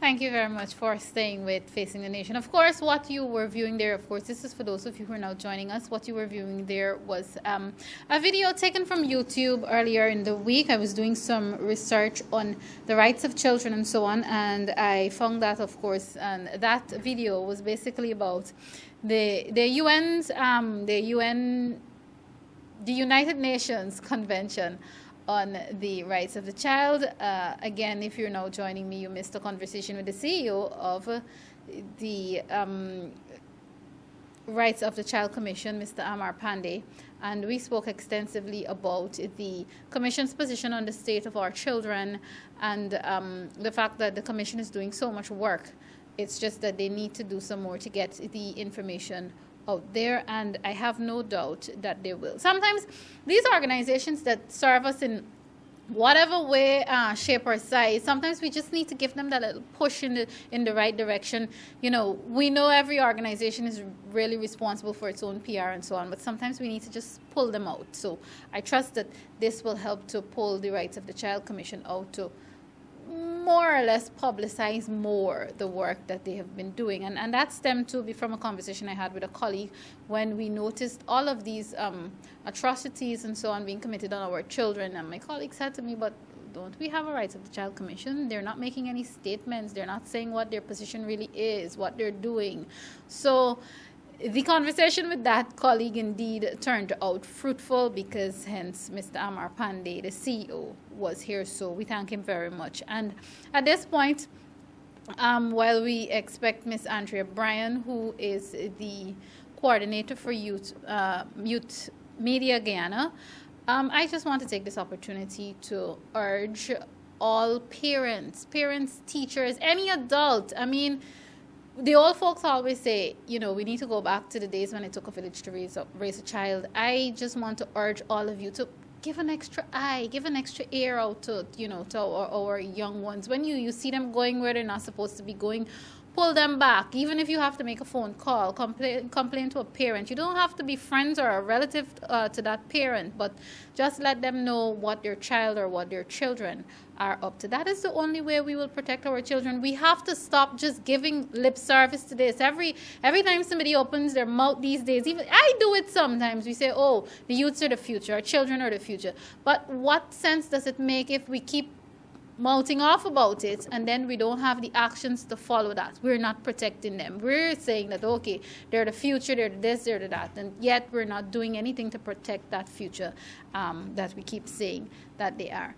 Thank you very much for staying with Facing the Nation. Of course, what you were viewing there, of course, this is for those of you who are now joining us. What you were viewing there was a video taken from YouTube earlier in the week. I was doing some research on the rights of children and so on, and I found that, of course, and that video was basically about the United Nations Convention on the Rights of the Child. Again, if you're now joining me, you missed a conversation with the CEO of the Rights of the Child Commission, Mr. Amar Pandey, and we spoke extensively about the Commission's position on the state of our children and the fact that the Commission is doing so much work. It's just that they need to do some more to get the information out there, and I have no doubt that they will. Sometimes these organizations that serve us in whatever way, shape or size, sometimes we just need to give them that little push in the right direction. You know, we know every organization is really responsible for its own PR and so on, but sometimes we need to just pull them out. So I trust that this will help to pull the Rights of the Child Commission out to more or less publicize more the work that they have been doing. And that stemmed to be from a conversation I had with a colleague when we noticed all of these atrocities and so on being committed on our children. And my colleague said to me, but don't we have a Rights of the Child Commission? They're not making any statements. They're not saying what their position really is, what they're doing. So the conversation with that colleague indeed turned out fruitful because hence Mr. Amar Pandey, the CEO, was here. So we thank him very much. And at this point, while we expect Miss Andrea Bryan, who is the coordinator for Youth Media Guyana, I just want to take this opportunity to urge all parents, teachers, any adult. I mean, the old folks always say, you know, we need to go back to the days when it took a village to raise a child. I just want to urge all of you to give an extra eye, give an extra ear out to, you know, to our young ones. When you see them going where they're not supposed to be going, pull them back. Even if you have to make a phone call, complain to a parent. You don't have to be friends or a relative to that parent, but just let them know what their child or what their children are up to. That is the only way we will protect our children. We have to stop just giving lip service to this. Every time somebody opens their mouth these days, even I do it sometimes, we say, oh, the youths are the future, our children are the future. But what sense does it make if we keep mouthing off about it and then we don't have the actions to follow that? We're not protecting them. We're saying that, okay, they're the future, they're the this, they're the that, and yet we're not doing anything to protect that future that we keep saying that they are.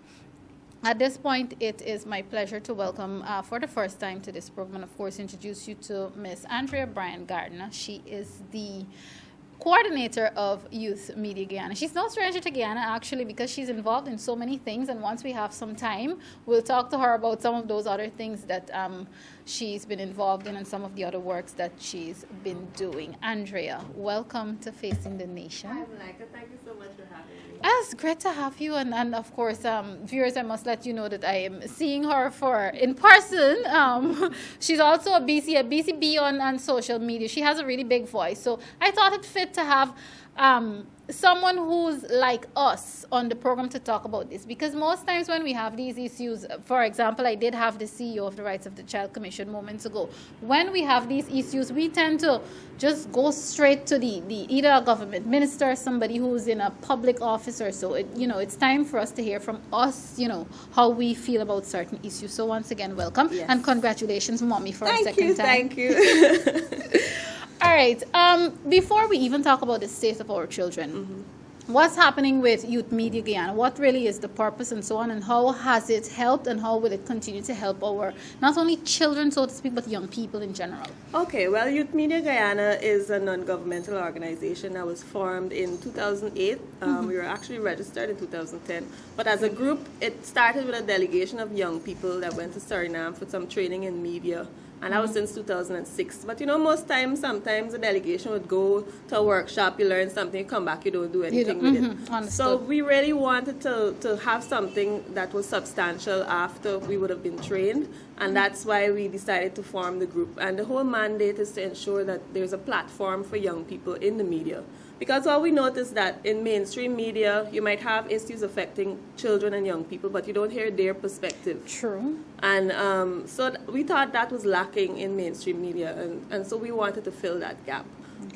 At this point, it is my pleasure to welcome for the first time to this program and, of course, introduce you to Miss Andrea Bryan-Garner. She is the coordinator of Youth Media Guyana. She's no stranger to Guyana, actually, because she's involved in so many things, and once we have some time, we'll talk to her about some of those other things that she's been involved in and some of the other works that she's been doing. Andrea, welcome to Facing the Nation. Hi, Malika. Thank you so much for having me. It's great to have you, and of course, viewers, I must let you know that I am seeing her in person. She's also a BCB on social media. She has a really big voice, so I thought it fit to have someone who's like us on the program to talk about this, because most times when we have these issues, for example, I did have the CEO of the Rights of the Child Commission moments ago. When we have these issues, we tend to just go straight to the either a government minister, somebody who's in a public office or so. It's time for us to hear from us, how we feel about certain issues. So once again, welcome. Yes. And congratulations, Mommy, for a second time. Thank you. All right. Before we even talk about the state of our children, what's happening with Youth Media Guyana? What really is the purpose and so on, and how has it helped, and how will it continue to help our, not only children, so to speak, but young people in general? Okay, well, Youth Media Guyana is a non-governmental organization that was formed in 2008. We were actually registered in 2010. But as a group, it started with a delegation of young people that went to Suriname for some training in media. And that was since 2006. But sometimes a delegation would go to a workshop, you learn something, you come back, you don't do anything with it. Understood. So we really wanted to have something that was substantial after we would have been trained. And that's why we decided to form the group. And the whole mandate is to ensure that there's a platform for young people in the media. Because what we noticed that in mainstream media, you might have issues affecting children and young people, but you don't hear their perspective. True. And so we thought that was lacking in mainstream media, and so we wanted to fill that gap.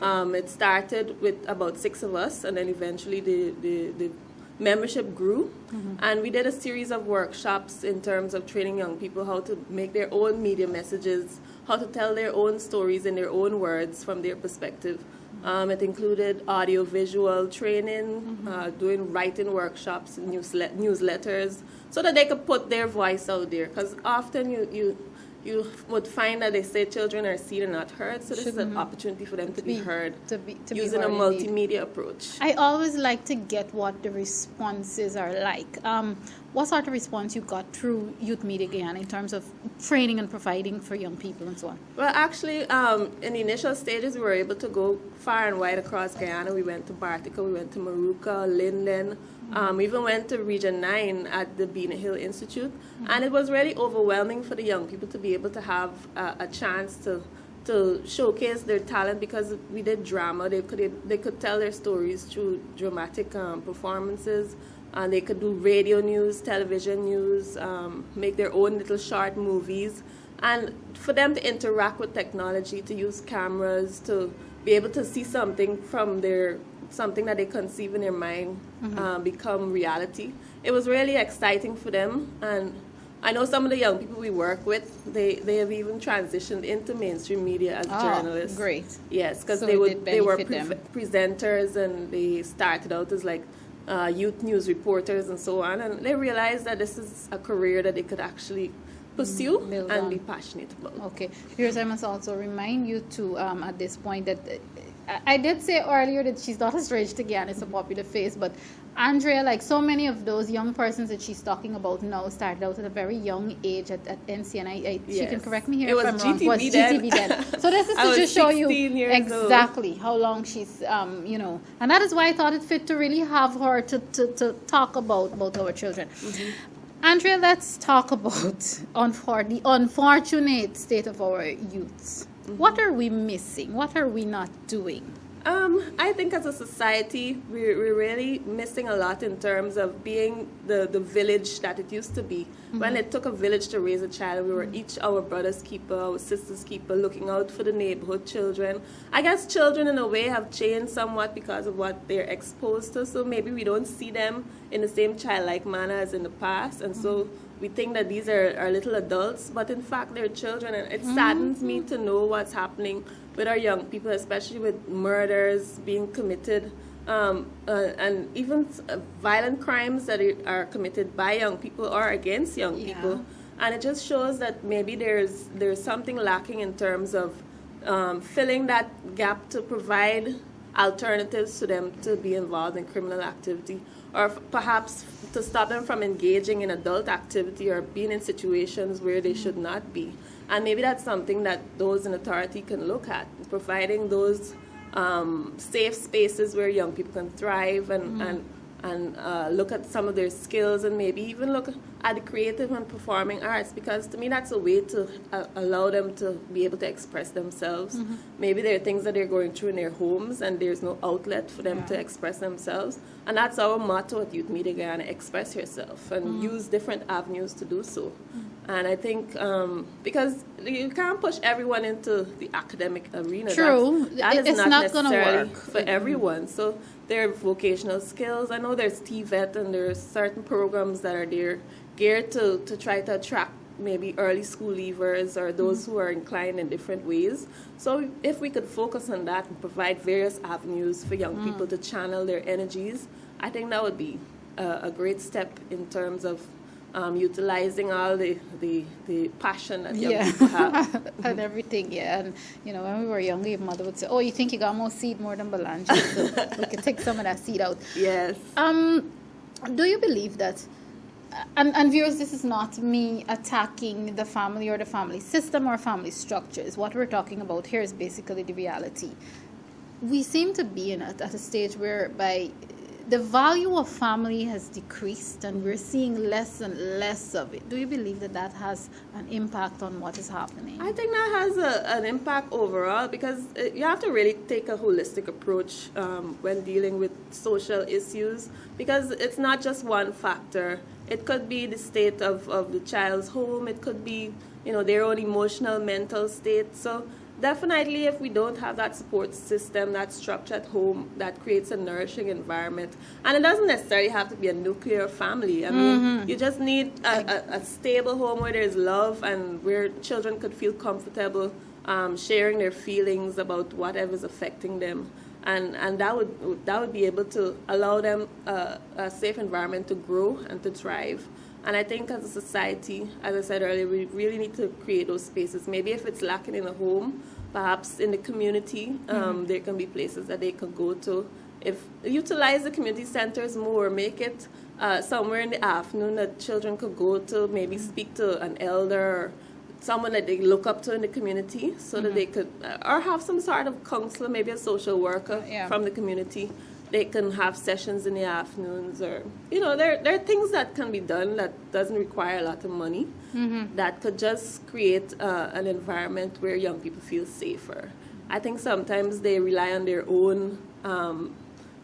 Okay. It started with about 6 of us, and then eventually the membership grew, and we did a series of workshops in terms of training young people how to make their own media messages, how to tell their own stories in their own words from their perspective. It included audio-visual training, doing writing workshops, newsletters, so that they could put their voice out there. Because often you would find that they say children are seen and not heard, so this is an opportunity for them to be heard using a multimedia approach. I always like to get what the responses are like. What sort of response you got through Youth Media Guyana in terms of training and providing for young people and so on? Well, actually, in the initial stages, we were able to go far and wide across Guyana. We went to Bartica, we went to Maruca, Linden. We even went to Region 9 at the Bean Hill Institute. And it was really overwhelming for the young people to be able to have a chance to showcase their talent, because we did drama. They could tell their stories through dramatic performances. And they could do radio news, television news, make their own little short movies. And for them to interact with technology, to use cameras, to be able to see something from something that they conceive in their mind become reality. It was really exciting for them. And I know some of the young people we work with, they have even transitioned into mainstream media as journalists. Great. Yes, because they were presenters, and they started out as like youth news reporters and so on, and they realized that this is a career that they could actually pursue and be passionate about. Okay. Here's, I must also remind you to at this point that I did say earlier that she's not a stranger to Guyana, it's a popular face, but Andrea, like so many of those young persons that she's talking about now, started out at a very young age at NC, and she can correct me here if I'm wrong. It was GTV then. So this is to just show you exactly how long she's, and that is why I thought it fit to really have her to talk about our children. Andrea, let's talk about the unfortunate state of our youths. What are we missing? What are we not doing? I think as a society, we're really missing a lot in terms of being the village that it used to be. When it took a village to raise a child, we were each our brother's keeper, our sister's keeper, looking out for the neighborhood children. I guess children in a way have changed somewhat because of what they're exposed to, so maybe we don't see them in the same childlike manner as in the past, and so we think that these are little adults, but in fact they're children, and it saddens me to know what's happening with our young people, especially with murders being committed, and even violent crimes that are committed by young people or against young people. And it just shows that maybe there's something lacking in terms of filling that gap to provide alternatives to them to be involved in criminal activity, or perhaps to stop them from engaging in adult activity or being in situations where they should not be. And maybe that's something that those in authority can look at, providing those safe spaces where young people can thrive and look at some of their skills, and maybe even look at the creative and performing arts, because to me that's a way to allow them to be able to express themselves. Maybe there are things that they're going through in their homes and there's no outlet for them to express themselves, and that's our motto at Youth Media Guyana: express yourself and use different avenues to do so. And I think because you can't push everyone into the academic arena. True. That is not necessarily work for everyone. So there are vocational skills. I know there's TVET, and there's certain programs that are there geared to try to attract maybe early school leavers or those who are inclined in different ways. So if we could focus on that and provide various avenues for young people to channel their energies, I think that would be a great step in terms of utilizing all the passion that young people have. And everything, and when we were younger, your mother would say, "Oh, you think you got more seed more than Belange, so we can take some of that seed out." Yes. Do you believe that, and viewers, this is not me attacking the family or the family system or family structures. What we're talking about here is basically the reality. We seem to be at a stage whereby the value of family has decreased and we're seeing less and less of it. Do you believe that that has an impact on what is happening? I think that has an impact overall because you have to really take a holistic approach when dealing with social issues, because it's not just one factor. It could be the state of the child's home. It could be, their own emotional, mental state. So definitely, if we don't have that support system, that structure at home that creates a nourishing environment, and it doesn't necessarily have to be a nuclear family. I mean, you just need a stable home where there's love and where children could feel comfortable sharing their feelings about whatever's affecting them. And that would be able to allow them a safe environment to grow and to thrive. And I think as a society, as I said earlier, we really need to create those spaces. Maybe if it's lacking in a home, perhaps in the community, there can be places that they can go to. If utilize the community centers more, make it somewhere in the afternoon that children could go to, maybe speak to an elder or someone that they look up to in the community, so that they could, or have some sort of counselor, maybe a social worker from the community. They can have sessions in the afternoons, or there are things that can be done that doesn't require a lot of money, that could just create an environment where young people feel safer. I think sometimes they rely on their own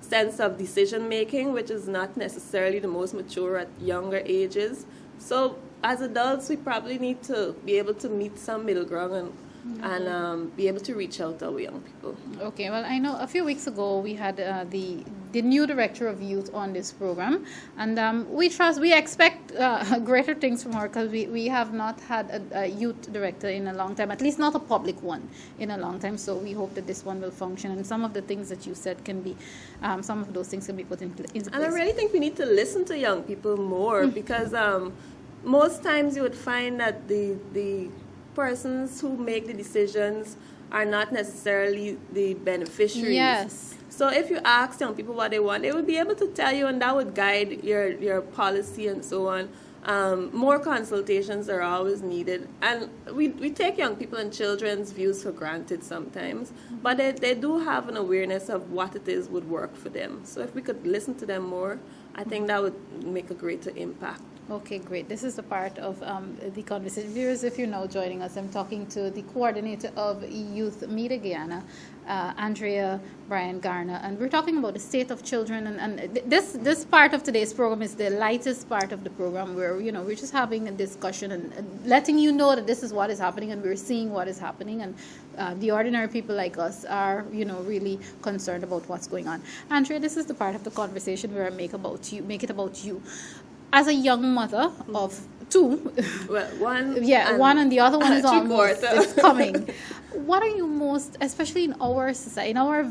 sense of decision making, which is not necessarily the most mature at younger ages. So as adults, we probably need to be able to meet some middle ground and be able to reach out to our young people. Okay, well, I know a few weeks ago we had the new director of youth on this program, and we expect greater things from her, because we have not had a youth director in a long time, at least not a public one in a long time. So we hope that this one will function, and some of the things that you said can be, some of those things can be put into place. And I really think we need to listen to young people more, because most times you would find that the persons who make the decisions are not necessarily the beneficiaries. Yes. So if you ask young people what they want, they would be able to tell you, and that would guide your policy and so on. More consultations are always needed. And we take young people and children's views for granted sometimes, but they do have an awareness of what it is would work for them. So if we could listen to them more, I think that would make a greater impact. Okay, great. This is the part of the conversation. Viewers, if you're now joining us, I'm talking to the coordinator of Youth Media Guyana, Andrea Bryan-Garner, and we're talking about the state of children. And this part of today's program is the lightest part of the program, where we're just having a discussion and letting you know that this is what is happening, and we're seeing what is happening, and the ordinary people like us are really concerned about what's going on. Andrea, this is the part of the conversation where I make it about you. As a young mother of two, well, one and the other one is almost it's coming. What are you most, especially in our society, in our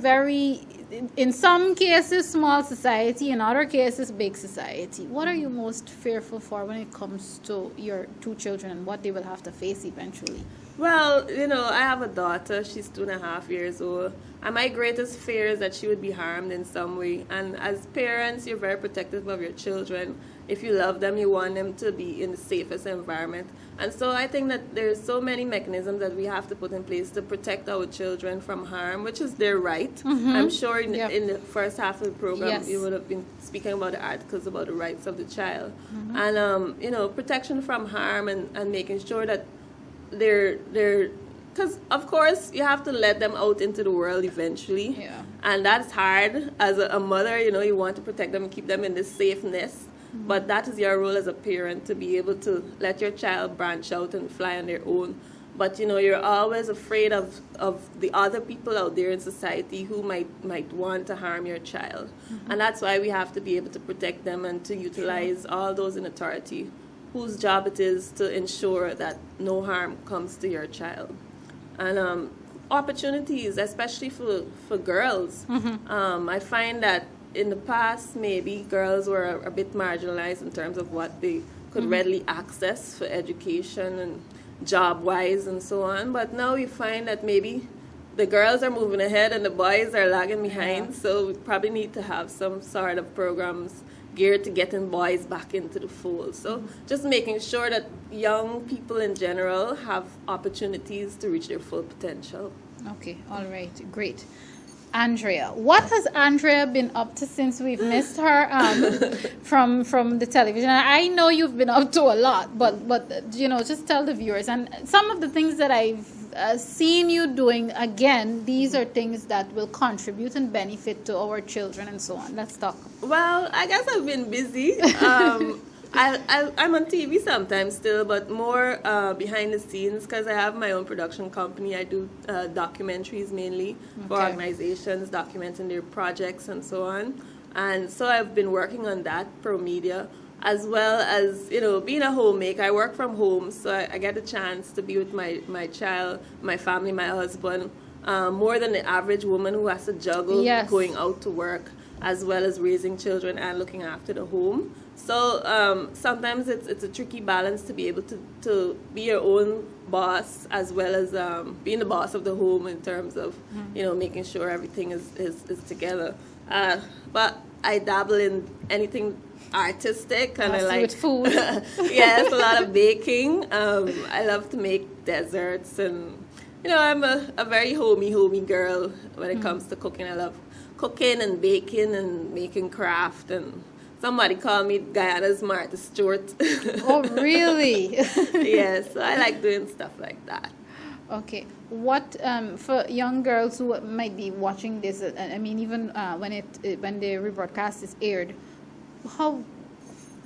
in some cases small society, in other cases big society, what are you most fearful for when it comes to your two children and what they will have to face eventually? Well, I have a daughter. She's 2.5 years old. And my greatest fear is that she would be harmed in some way. And as parents, you're very protective of your children. If you love them, you want them to be in the safest environment. And so I think that there's so many mechanisms that we have to put in place to protect our children from harm, which is their right. I'm sure in the first half of the program, you would have been speaking about the articles about the rights of the child. And, protection from harm and making sure that they're because of course you have to let them out into the world eventually, and that's hard as a mother. You want to protect them and keep them in this safe nest, but that is your role as a parent, to be able to let your child branch out and fly on their own. But you're always afraid of the other people out there in society who might want to harm your child, and that's why we have to be able to protect them and to utilize all those in authority whose job it is to ensure that no harm comes to your child. And opportunities, especially for girls. I find that in the past, maybe girls were a bit marginalized in terms of what they could readily access for education and job-wise and so on. But now you find that maybe the girls are moving ahead and the boys are lagging behind. So we probably need to have some sort of programs geared to getting boys back into the fold. So just making sure that young people in general have opportunities to reach their full potential. Okay, all right, great. Andrea. What has Andrea been up to since we've missed her from the television? I know you've been up to a lot, but just tell the viewers and some of the things that I've seen you doing. Again, these are things that will contribute and benefit to our children and so on. Let's talk. Well, I guess I've been busy. I'm on TV sometimes still, but more behind the scenes because I have my own production company. I do documentaries mainly for organizations, documenting their projects and so on. And so I've been working on that, pro media, as well as, being a homemaker. I work from home, so I get a chance to be with my child, my family, my husband, more than the average woman who has to juggle going out to work, as well as raising children and looking after the home. So sometimes it's a tricky balance to be able to be your own boss as well as being the boss of the home in terms of making sure everything is together. But I dabble in anything artistic, and I like with food. Yes, a lot of baking. I love to make desserts, and I'm a very homey girl when it comes to cooking. I love cooking and baking and making craft, and somebody called me Guyana's Martha Stewart. Oh, really? Yes, so I like doing stuff like that. Okay. What for young girls who might be watching this? I mean, even when the rebroadcast is aired,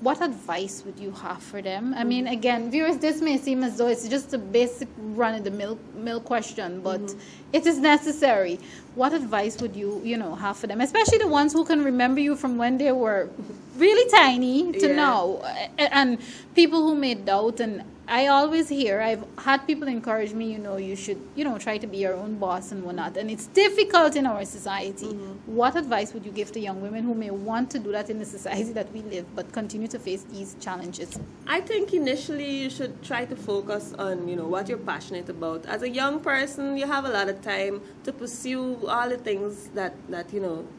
what advice would you have for them? I mean, again, viewers, this may seem as though it's just a basic run-of-the-mill question, but it is necessary. What advice would you have for them, especially the ones who can remember you from when they were really tiny to now, and people who may doubt? And I always hear, I've had people encourage me, you should, try to be your own boss and whatnot. And it's difficult in our society. What advice would you give to young women who may want to do that in the society that we live, but continue to face these challenges? I think initially you should try to focus on, what you're passionate about. As a young person, you have a lot of time to pursue all the things that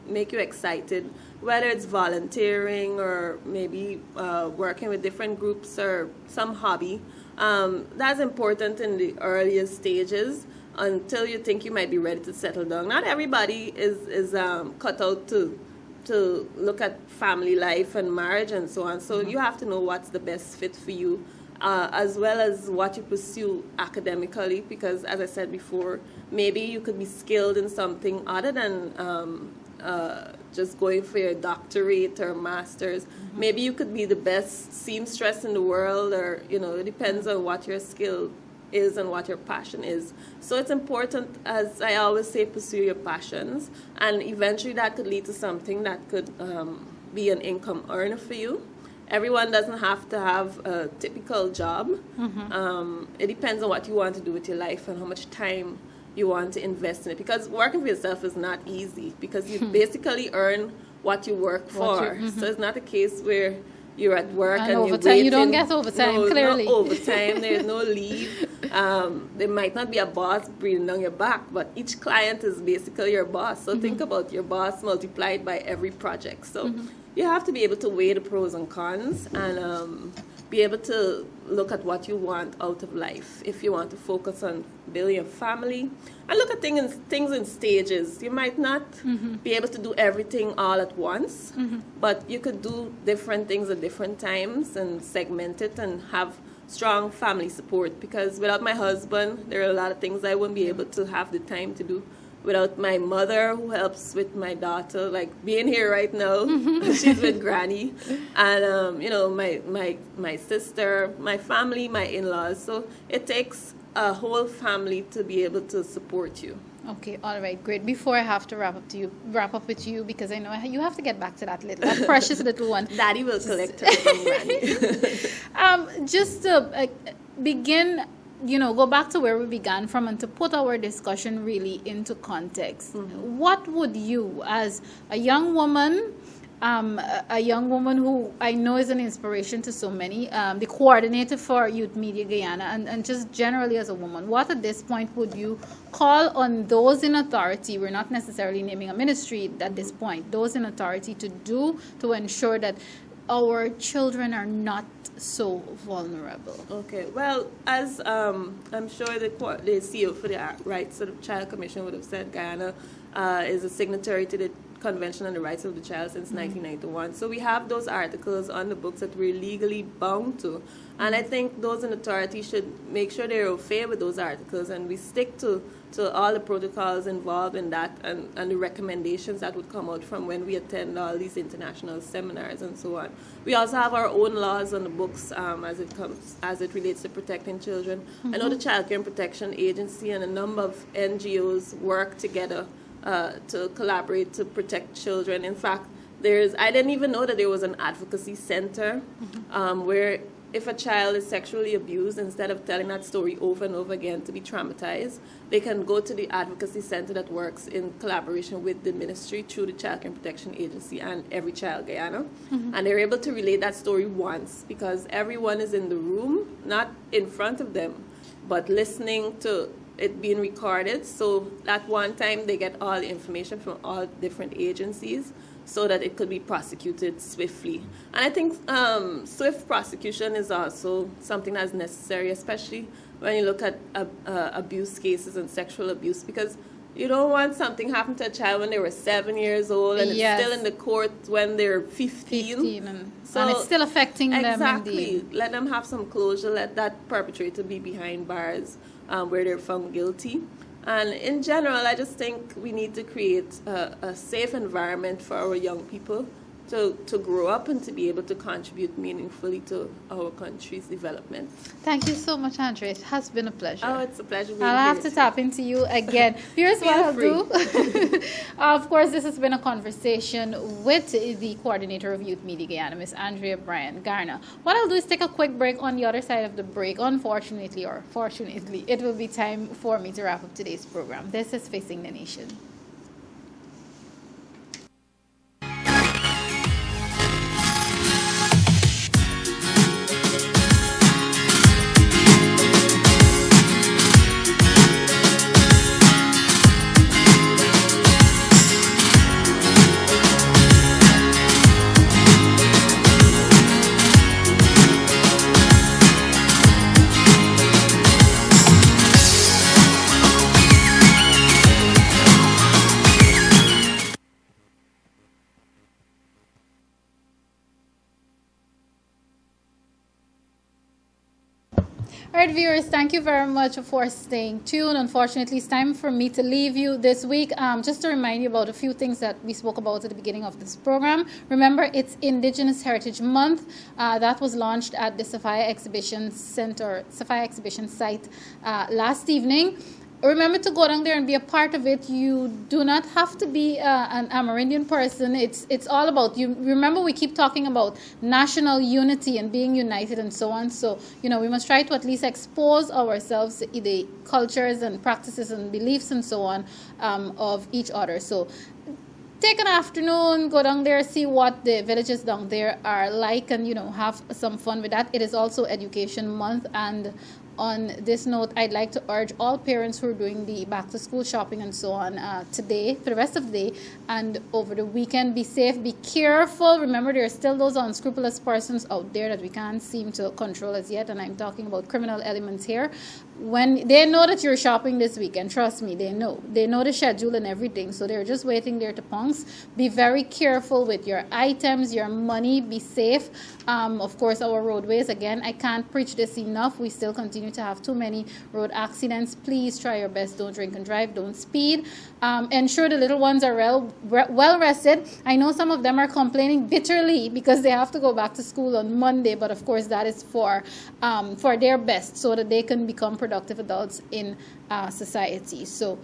make you excited, whether it's volunteering or maybe working with different groups or some hobby. That's important in the earliest stages until you think you might be ready to settle down. Not everybody is cut out to look at family life and marriage and so on. So you have to know what's the best fit for you, as well as what you pursue academically, because as I said before, maybe you could be skilled in something other than just going for your doctorate or master's. Maybe you could be the best seamstress in the world, or it depends on what your skill is and what your passion is. So it's important, as I always say, pursue your passions, and eventually that could lead to something that could be an income earner for you. Everyone doesn't have to have a typical job. It depends on what you want to do with your life and how much time you want to invest in it, because working for yourself is not easy, because you basically earn what you work for. So it's not a case where you're at work and you're waiting. You don't get overtime, clearly. No overtime, there's no leave. There might not be a boss breathing down your back, but each client is basically your boss. So think about your boss multiplied by every project. So you have to be able to weigh the pros and cons, and be able to look at what you want out of life. If you want to focus on building a family, and look at things in stages. You might not be able to do everything all at once, but you could do different things at different times and segment it and have strong family support. Because without my husband, there are a lot of things I wouldn't be able to have the time to do. Without my mother, who helps with my daughter, like being here right now, she's with Granny, and my sister, my family, my in-laws. So it takes a whole family to be able to support you. Okay, all right, great. Before I have to wrap up with you, because I know you have to get back to that precious little one. Daddy will collect her from Granny. Just to begin. Go back to where we began from, and to put our discussion really into context. What would you, as a young woman who I know is an inspiration to so many, the coordinator for Youth Media Guyana, and just generally as a woman, what at this point would you call on those in authority? We're not necessarily naming a ministry at this point. Those in authority to do to ensure that our children are not so vulnerable? Okay, well, as I'm sure the CEO for the Rights of the Child Commission would have said, Guyana is a signatory to the Convention on the Rights of the Child since 1991. So we have those articles on the books that we're legally bound to. And I think those in authority should make sure they're au fait with those articles, and we stick to all the protocols involved in that, and the recommendations that would come out from when we attend all these international seminars and so on. We also have our own laws on the books as it relates to protecting children. I know the Child Care and Protection Agency and a number of NGOs work together to collaborate to protect children. In fact, I didn't even know that there was an advocacy center where if a child is sexually abused, instead of telling that story over and over again to be traumatized, they can go to the advocacy center that works in collaboration with the ministry through the Child Care and Protection Agency and Every Child Guyana. And they're able to relate that story once, because everyone is in the room, not in front of them, but listening to it being recorded. So that one time they get all the information from all different agencies, so that it could be prosecuted swiftly. And I think swift prosecution is also something that's necessary, especially when you look at abuse cases and sexual abuse, because you don't want something happen to a child when they were 7 years old and it's still in the court when they're 15. And it's still affecting them. Exactly. Let them have some closure. Let that perpetrator be behind bars where they're found guilty. And in general, I just think we need to create a safe environment for our young people to grow up and to be able to contribute meaningfully to our country's development. Thank you so much, Andrea. It has been a pleasure. Oh, it's a pleasure being I'll have to tap into you again. Here's what I'll do. Of course, this has been a conversation with the coordinator of Youth Media Guyana, Miss Andrea Bryan-Garner. What I'll do is take a quick break. On the other side of the break, unfortunately or fortunately, it will be time for me to wrap up today's program. This is Facing the Nation. All right, viewers, thank you very much for staying tuned. Unfortunately, it's time for me to leave you this week. Just to remind you about a few things that we spoke about at the beginning of this program. Remember, it's Indigenous Heritage Month. That was launched at the Sophia Exhibition site last evening. Remember to go down there and be a part of it. You do not have to be an Amerindian person. It's all about you. Remember, we keep talking about national unity and being united and so on. So, we must try to at least expose ourselves to the cultures and practices and beliefs and so on of each other. So take an afternoon, go down there, see what the villages down there are like, and, have some fun with that. It is also Education Month, and on this note, I'd like to urge all parents who are doing the back-to-school shopping and so on today, for the rest of the day, and over the weekend, be safe, be careful. Remember, there are still those unscrupulous persons out there that we can't seem to control as yet, and I'm talking about criminal elements here. When they know that you're shopping this weekend, trust me, they know the schedule and everything, so they're just waiting there to pounce. Be very careful with your items, your money, be safe. Of course, our roadways, again, I can't preach this enough. We still continue to have too many road accidents. Please try your best. Don't drink and drive. Don't speed. Ensure the little ones are well rested. I know some of them are complaining bitterly because they have to go back to school on Monday, but of course that is for their best, so that they can become productive adults in society. So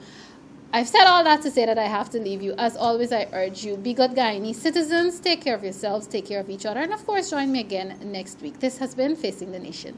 I've said all that to say that I have to leave you. As always, I urge you, be good Guyanese citizens, take care of yourselves, take care of each other, and of course, join me again next week. This has been Facing the Nation.